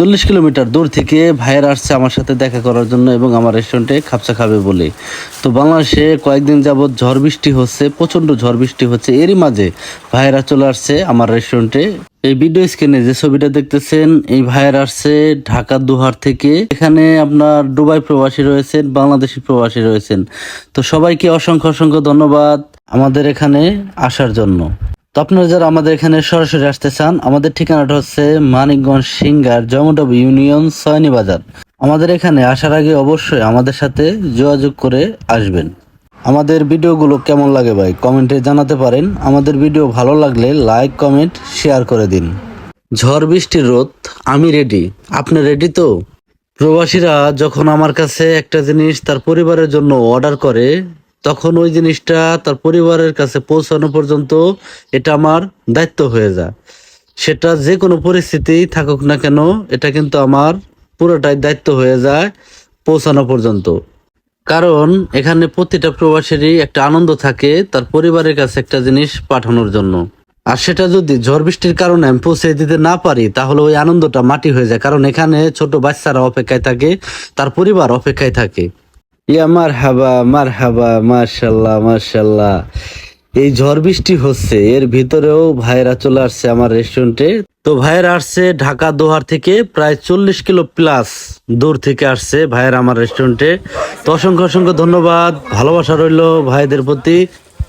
40 kilometre দূর থেকে ভাইয়েরা আসছে আমার সাথে দেখা করার জন্য এবং আমার রেস্টুরেন্টে খাপসা খাবে বলে। তো বাংলাদেশে কয়েকদিন যাবৎ ঝড় বৃষ্টি হচ্ছে, প্রচণ্ড ঝড় বৃষ্টি হচ্ছে, এরই মাঝে ভাইয়েরা চলে আসছে আমার রেস্টুরেন্টে। এই ভিডিও স্ক্রিনে যে ছবিটা দেখতেছেন, এই ভাইয়েরা আসছে ঢাকা দুহার থেকে। এখানে আপনার দুবাই প্রবাসী রয়েছেন, বাংলাদেশি প্রবাসী রয়েছেন। তো সবাইকে অসংখ্য অসংখ্য ধন্যবাদ আমাদের এখানে আসার জন্য। তো আপনারা যারা আমাদের এখানে সরাসরি আসতে চান, আমাদের ঠিকানাটা হচ্ছে মানিকগঞ্জ সিঙ্গার জয়মন্টপ ইউনিয়ন সয়নি বাজার। আমাদের এখানে আসার আগে অবশ্যই আমাদের সাথে যোগাযোগ করে আসবেন। আমাদের ভিডিওগুলো কেমন লাগে ভাই কমেন্টে জানাতে পারেন। আমাদের ভিডিও ভালো লাগলে লাইক কমেন্ট শেয়ার করে দিন। ঝড় বৃষ্টির রোদ, আমি রেডি, আপনি রেডি তো? প্রবাসীরা যখন আমার কাছে একটা জিনিস তার পরিবারের জন্য অর্ডার করে, তখন ওই জিনিসটা তার পরিবারের কাছে পৌঁছানো পর্যন্ত এটা আমার দায়িত্ব হয়ে যায়। সেটা যে কোনো পরিস্থিতি থাকুক না কেন, এটা কিন্তু আমার পুরোটাই দায়িত্ব হয়ে যায় পৌঁছানো পর্যন্ত। কারণ এখানে প্রতিটা প্রবাসীরই একটা আনন্দ থাকে তার পরিবারের কাছে একটা জিনিস পাঠানোর জন্য। আর সেটা যদি ঝড় বৃষ্টির কারণে আমি পৌঁছে দিতে না পারি, তাহলে ওই আনন্দটা মাটি হয়ে যায়। কারণ এখানে ছোট বাচ্চারা অপেক্ষায় থাকে, তার পরিবার অপেক্ষায় থাকে। ইয়া মার হাবা মাশাল্লাহ মাশাল্লাহ। এই ঝড় বৃষ্টি হচ্ছে, এর ভিতরেও ভাইয়েরা চলে আসছে আমার রেস্টুরেন্টে। তো ভাইয়েরা আসছে ঢাকা দোহার থেকে, প্রায় 40 কিলো প্লাস দূর থেকে আসছে ভাইয়েরা আমার রেস্টুরেন্টে। তো অসংখ্য অসংখ্য ধন্যবাদ, ভালোবাসা রইলো ভাইদের প্রতি।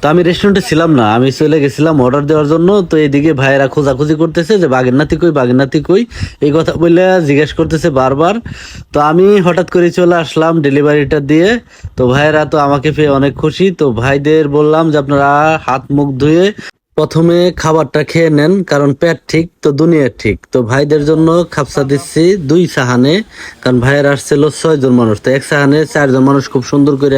তো আমি রেস্টুরেন্টে ছিলাম না, আমি চলে গেছিলাম অর্ডার দেওয়ার জন্য। তো এইদিকে ভাইয়েরা খোঁজাখুঁজি করতেছে যে বাগের নাতি কই, বাগের নাতি কই, এই কথা বলে জিজ্ঞেস করতেছে বারবার। তো আমি হঠাৎ করে চলে আসলাম ডেলিভারিটা দিয়ে। তো ভাইয়েরা তো আমাকে পেয়ে অনেক খুশি। তো ভাইদের বললাম যে আপনারা হাত মুখ ধুয়ে প্রথমে খাবারটা খেয়ে নেন, কারণ পেট ঠিক তো দুনিয়া ঠিক। তো ভাইদের জন্য খাপসা দিচ্ছি 2 সাহানে, কারণ ভাইয়ের আসছিল 6 জন মানুষ। তো এক সাহানে 4 জন মানুষ খুব সুন্দর করে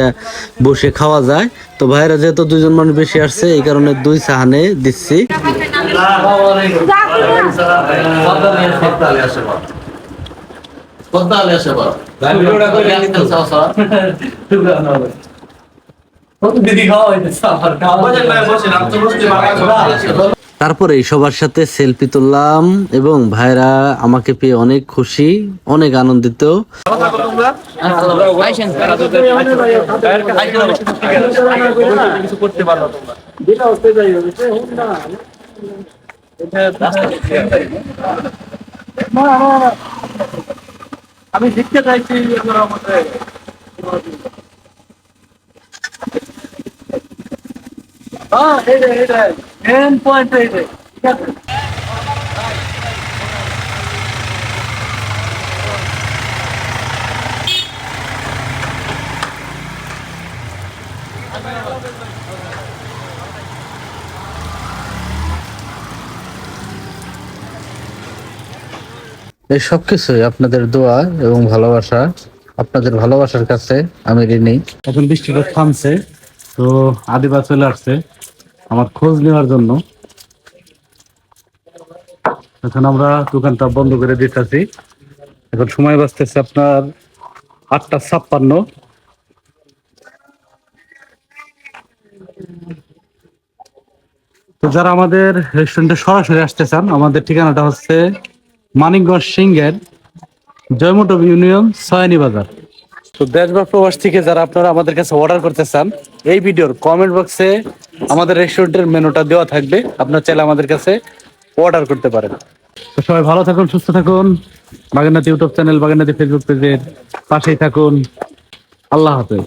বসে খাওয়া যায়। তো ভাইয়েরা যেহেতু 2 জন মানুষ বেশি আসছে, এই কারণে 2 সাহানে দিচ্ছি। তারপরে সবার সাথে সেলফি তুললাম এবং ভাইরা আমাকে পেয়ে অনেক খুশি, অনেক আনন্দিত। আমি শিখতে চাইছি মেন পয়েন্ট ঠিক আছে। এই সবকিছুই আপনাদের দোয়া এবং ভালোবাসা। আপনাদের ভালোবাসার কাছে আমি ঋণী। এখন বৃষ্টিটা থামছে, তো আদিবা চলে আসছে আমার খোঁজ নেওয়ার জন্য। এখন আমরা দোকানটা বন্ধ করে দিতেছি। এখন সময় বাঁচতেছে আপনার 8টা 56। তো যারা আমাদের রেস্টুরেন্টে সরাসরি আসতে চান, আমাদের ঠিকানাটা হচ্ছে মানিকগঞ্জ সিঙ্গার জয়মন্টপ ইউনিয়ন সয়নি বাজার। তো দেশ বা প্রবাস থেকে যারা আপনারা আমাদের কাছে অর্ডার করতে চান, এই ভিডিওর কমেন্ট বক্সে আমাদের রেস্টুরেন্টের মেনুটা দেওয়া থাকবে, আপনারা চাইলে আমাদের কাছে অর্ডার করতে পারেন। তো সবাই ভালো থাকুন, সুস্থ থাকুন। বাগেরনাথ ইউটিউব চ্যানেল, বাগেরনাথ ফেসবুক পেজের পাশেই থাকুন। আল্লাহ হাফেজ।